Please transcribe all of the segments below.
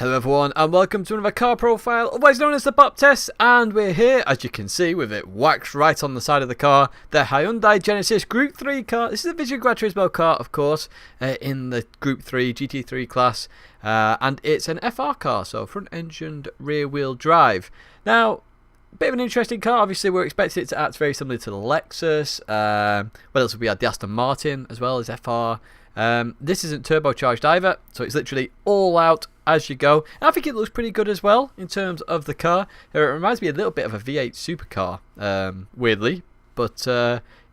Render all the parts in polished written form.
Hello everyone and welcome to another car profile, otherwise known as the BoP test, and we're here, as you can see, with it waxed right on the side of the car, the Hyundai Genesis Gr3 car. This is a Vision Gran Turismo car, of course, in the Gr3 GT3 class, and it's an FR car, so front-engined rear-wheel drive. Now, a bit of an interesting car. Obviously we're expecting it to act very similar to the Lexus. What else have we had? The Aston Martin as well as FR. This isn't turbocharged either, so it's literally all out as you go. And I think it looks pretty good as well in terms of the car. It reminds me a little bit of a V8 supercar, weirdly, but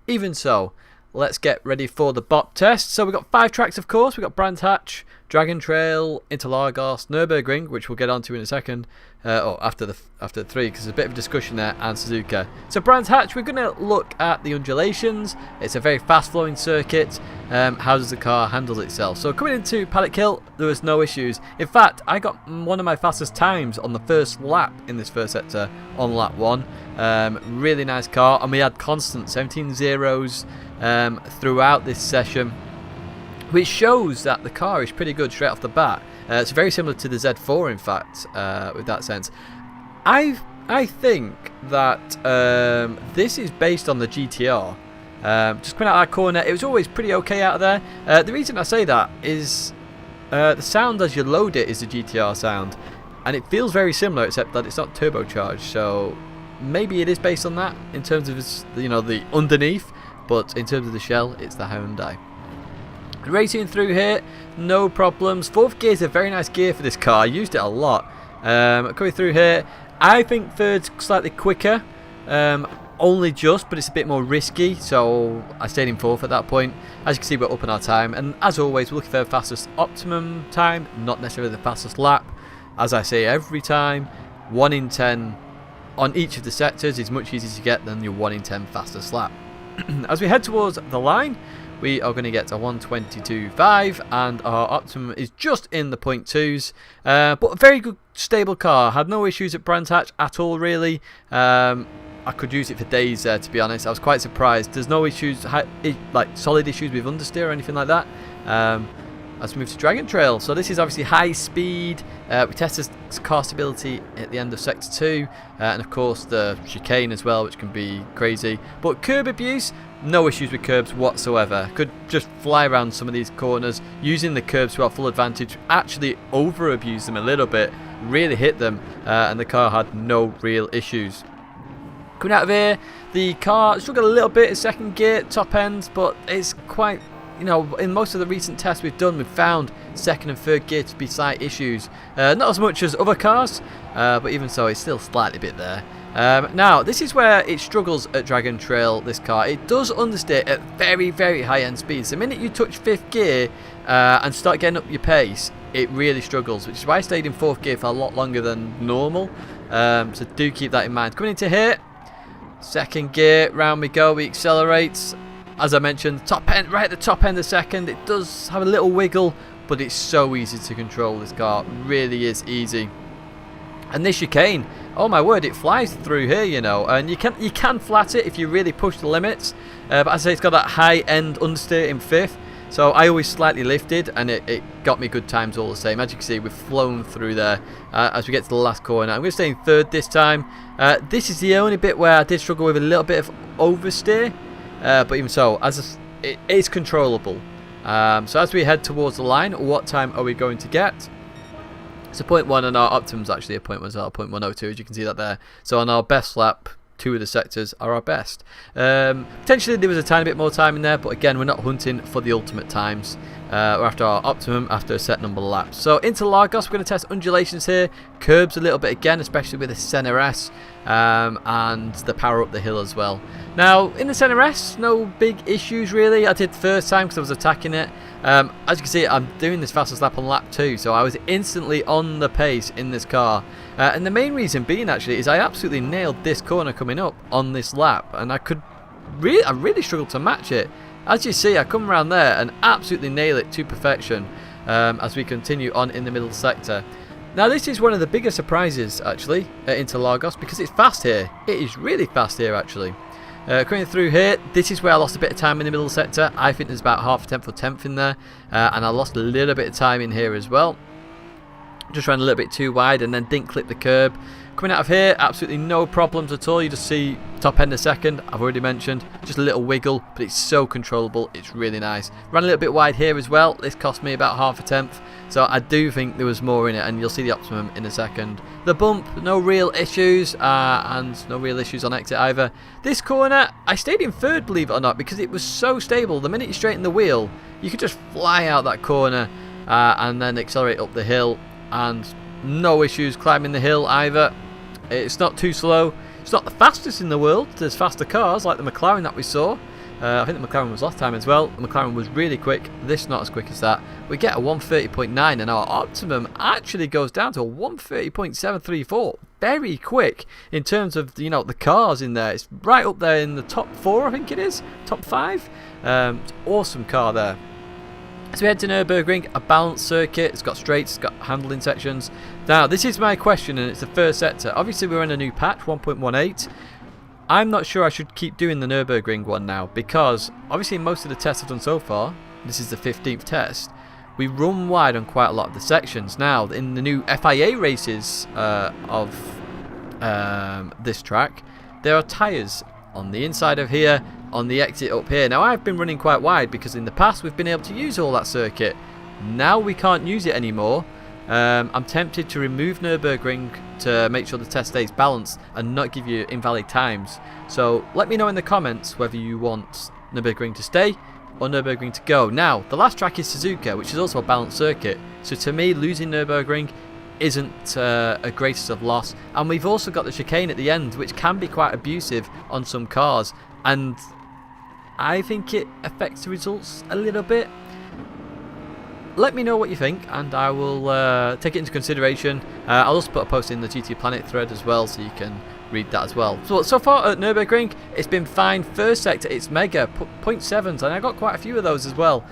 even so, let's get ready for the BoP test. So we've got 5 tracks, of course. We've got Brands Hatch, Dragon Trail, Interlagos, Nurburgring, which we'll get onto in a second, after the 3, because there's a bit of discussion there, and Suzuka. So Brands Hatch, we're going to look at the undulations. It's a very fast-flowing circuit. How does the car handle itself? So coming into Paddock Hill, there was no issues. In fact, I got one of my fastest times on the first lap in this first sector on lap 1. Really nice car, and we had constant 17 zeros throughout this session, which shows that the car is pretty good straight off the bat. It's very similar to the Z4, in fact, with that sense. I think that this is based on the GTR. Just coming out of that corner, it was always pretty okay out of there. The reason I say that is the sound as you load it is the GTR sound, and it feels very similar, except that it's not turbocharged. So maybe it is based on that in terms of its, the underneath, but in terms of the shell, it's the Hyundai. Racing through here, no problems. 4th gear is a very nice gear for this car. I used it a lot. Coming through here, I think 3rd's slightly quicker, only just, but it's a bit more risky, so I stayed in 4th at that point. As you can see, we're up on our time, and as always, we're looking for the fastest optimum time, not necessarily the fastest lap. As I say every time, 1 in 10 on each of the sectors is much easier to get than your 1 in 10 fastest lap. As we head towards the line, we are going to get a 122.5, and our optimum is just in the 0.2s. But a very good, stable car. Had no issues at Brands Hatch at all, really. I could use it for days there, to be honest. I was quite surprised. There's no issues, like solid issues with understeer or anything like that. Let's move to Dragon Trail. So this is obviously high speed. We tested car stability at the end of Sector 2. And of course the chicane as well, which can be crazy. But curb abuse, no issues with curbs whatsoever. Could just fly around some of these corners using the curbs to our full advantage. Actually over abuse them a little bit. Really hit them. And the car had no real issues. Coming out of here, the car struggled a little bit in 2nd gear, top end, but it's quite, in most of the recent tests we've done, we've found 2nd and 3rd gear to be slight issues. Not as much as other cars, but even so, it's still slightly bit there. Now, this is where it struggles at Dragon Trail, this car. It does understeer at very, very high-end speeds. The minute you touch 5th gear and start getting up your pace, it really struggles, which is why I stayed in 4th gear for a lot longer than normal. So do keep that in mind. Coming into here, 2nd gear, round we go, we accelerate. As I mentioned, top end, right at the top end of 2nd, it does have a little wiggle, but it's so easy to control. This car really is easy. And this chicane, oh my word, it flies through here, and you can flat it if you really push the limits. But as I say, it's got that high end understeer in 5th, so I always slightly lifted, and it got me good times all the same. As you can see, we've flown through there as we get to the last corner. I'm going to stay in 3rd this time. This is the only bit where I did struggle with a little bit of oversteer, but even so, it is controllable. So as we head towards the line, what time are we going to get? It's a 0.1, and our optimum's actually a 0.1 as well, 0.102, as you can see that there. So on our best lap, 2 of the sectors are our best. Potentially there was a tiny bit more time in there, but again, we're not hunting for the ultimate times. We're after our optimum after a set number of laps. So into Lagos, we're going to test undulations here, curbs a little bit again, especially with the Senna S, and the power up the hill as well. Now in the Senna S, no big issues really. I did the first time because I was attacking it. As you can see, I'm doing this fastest lap on lap 2, so I was instantly on the pace in this car. And the main reason being actually is I absolutely nailed this corner coming up on this lap, and I really struggled to match it. As you see, I come around there and absolutely nail it to perfection as we continue on in the middle sector. Now this is one of the bigger surprises actually at Interlagos, because it's fast here. It is really fast here actually. Coming through here, this is where I lost a bit of time in the middle sector. I think there's about half a tenth or tenth in there, and I lost a little bit of time in here as well. Just ran a little bit too wide and then didn't clip the curb. Coming out of here, absolutely no problems at all. You just see top end a second, I've already mentioned. Just a little wiggle, but it's so controllable. It's really nice. Ran a little bit wide here as well. This cost me about half a tenth. So I do think there was more in it, and you'll see the optimum in a second. The bump, no real issues, and no real issues on exit either. This corner, I stayed in third, believe it or not, because it was so stable. The minute you straighten the wheel, you could just fly out that corner and then accelerate up the hill. And no issues climbing the hill either. It's not too slow. It's not the fastest in the world. There's faster cars like the McLaren that we saw. I think the McLaren was last time as well. The McLaren was really quick. This not as quick as that. We get a 130.9 and our optimum actually goes down to a 130.734. Very quick in terms of, you know, the cars in there. It's right up there in the top 4, I think it is. Top 5. It's an awesome car there. So we head to Nurburgring, a balanced circuit. It's got straights, it's got handling sections. Now, this is my question, and it's the first sector. Obviously, we're in a new patch, 1.18. I'm not sure I should keep doing the Nurburgring one now, because obviously most of the tests I've done so far, this is the 15th test, we run wide on quite a lot of the sections. Now, in the new FIA races of this track, there are tyres on the inside of here, on the exit up here. Now, I've been running quite wide because in the past we've been able to use all that circuit. Now we can't use it anymore. I'm tempted to remove Nurburgring to make sure the test stays balanced and not give you invalid times. So let me know in the comments whether you want Nurburgring to stay or Nurburgring to go. Now, the last track is Suzuka, which is also a balanced circuit. So to me, losing Nurburgring isn't a greatest of loss. And we've also got the chicane at the end, which can be quite abusive on some cars. And I think it affects the results a little bit. Let me know what you think, and I will take it into consideration. I'll also put a post in the GT Planet thread as well, so you can read that as well. So far at Nurburgring, it's been fine. First sector, it's mega, 0.7s, and I got quite a few of those as well.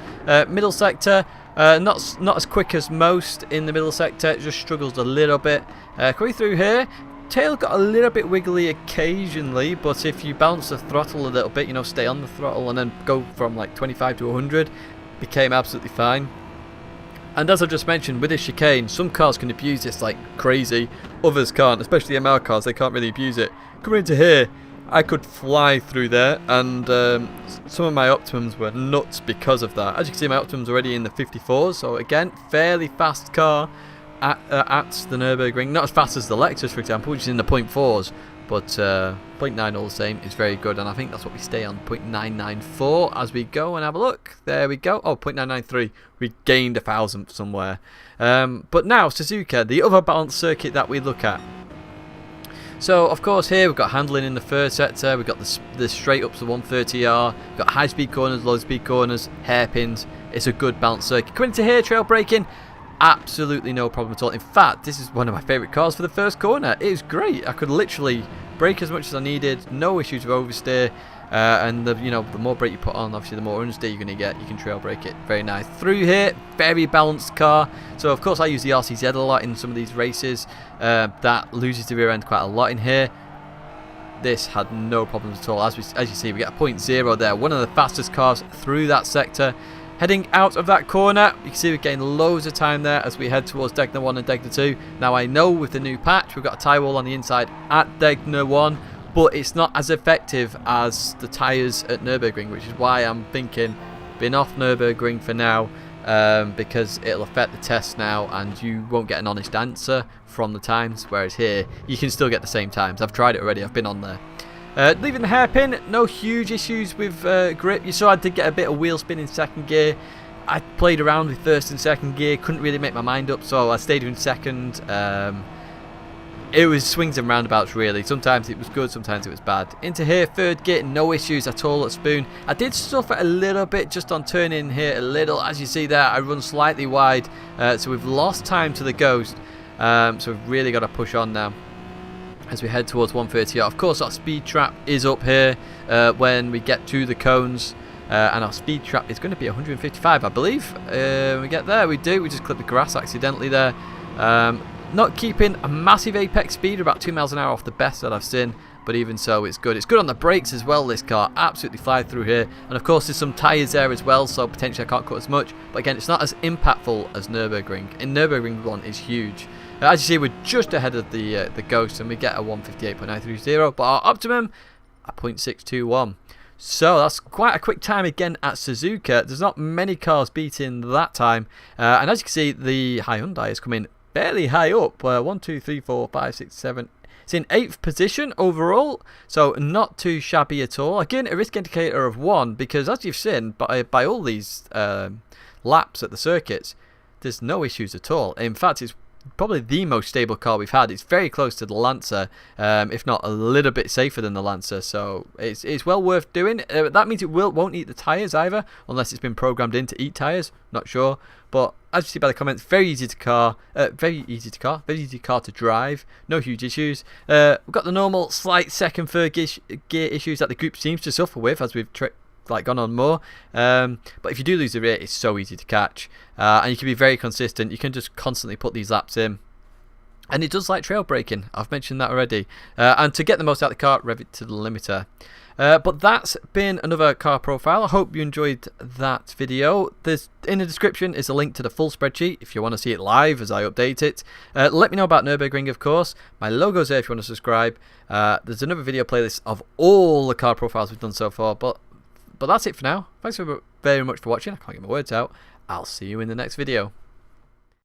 Middle sector, not as quick as most in the middle sector. It just struggles a little bit. Coming through here, tail got a little bit wiggly occasionally, but if you bounce the throttle a little bit, you know, stay on the throttle and then go from like 25 to 100, became absolutely fine. And as I just mentioned, with this chicane, some cars can abuse this like crazy, others can't, especially ML cars, they can't really abuse it. Coming into here, I could fly through there, and some of my optimums were nuts because of that. As you can see, my optimums are already in the 54s, so again, fairly fast car at the Nurburgring. Not as fast as the Lexus, for example, which is in the 0.4s, but 0.9 all the same is very good, and I think that's what we stay on, 0.994 as we go and have a look. There we go. Oh, 0.993. We gained 1,000 somewhere. But now, Suzuka, the other balanced circuit that we look at. So, of course, here we've got handling in the first sector. We've got the straight ups, the 130R. We've got high-speed corners, low-speed corners, hairpins. It's a good balanced circuit. Coming to here, trail braking. Absolutely no problem at all. In fact, this is one of my favourite cars for the first corner. It is great. I could literally brake as much as I needed. No issues with oversteer. And the more brake you put on, obviously the more understeer you're going to get. You can trail brake it. Very nice. Through here, very balanced car. So of course I use the RCZ a lot in some of these races. That loses the rear end quite a lot in here. This had no problems at all. As you see, we get a 0.0 there. One of the fastest cars through that sector. Heading out of that corner, you can see we're getting loads of time there as we head towards Gr 1 and Gr 2. Now I know with the new patch we've got a tyre wall on the inside at Gr 1, but it's not as effective as the tyres at Nurburgring, which is why I'm thinking bin off Nurburgring for now, because it'll affect the test now and you won't get an honest answer from the times, whereas here you can still get the same times. I've tried it already, I've been on there. Leaving the hairpin, no huge issues with grip. You saw I did get a bit of wheel spin in second gear. I played around with first and second gear, couldn't really make my mind up, so I stayed in second. It was swings and roundabouts really. Sometimes it was good, sometimes it was bad. Into here, third gear, no issues at all at Spoon. I did suffer a little bit just on turning here a little. As you see there, I run slightly wide, so we've lost time to the Ghost. So we've really got to push on now as we head towards 130. Of course, our speed trap is up here when we get to the cones, and our speed trap is going to be 155, I believe. When we get there, we do. We just clipped the grass accidentally there. Not keeping a massive apex speed, about 2 miles an hour off the best that I've seen, but even so, it's good. It's good on the brakes as well, this car. Absolutely fly through here. And of course, there's some tyres there as well, so potentially I can't cut as much. But again, it's not as impactful as Nurburgring. And Nurburgring one is huge. As you see, we're just ahead of the Ghost, and we get a 158.930, but our optimum a 0.621. So that's quite a quick time again at Suzuka. There's not many cars beating that time, and as you can see, the Hyundai is coming fairly high up. 1, 2, 3, 4, 5, 6, 7. It's in 8th position overall, so not too shabby at all. Again, a risk indicator of 1, because as you've seen by all these laps at the circuits, there's no issues at all. In fact, it's probably the most stable car we've had. It's very close to the Lancer, if not a little bit safer than the Lancer, so it's well worth doing. That means it won't eat the tyres either, unless it's been programmed in to eat tyres, not sure. But as you see by the comments, very easy car to drive, no huge issues. We've got the normal slight second, third gear issues that the group seems to suffer with as we've gone on more, but if you do lose the rear, it's so easy to catch, and you can be very consistent. You can just constantly put these laps in, and it does like trail braking. I've mentioned that already, and to get the most out of the car, rev it to the limiter. But that's been another car profile. I hope you enjoyed that video. In the description is a link to the full spreadsheet if you want to see it live as I update it. Let me know about Nurburgring, of course. My logo's there if you want to subscribe. There's another video playlist of all the car profiles we've done so far, but that's it for now. Thanks very much for watching. I can't get my words out. I'll see you in the next video.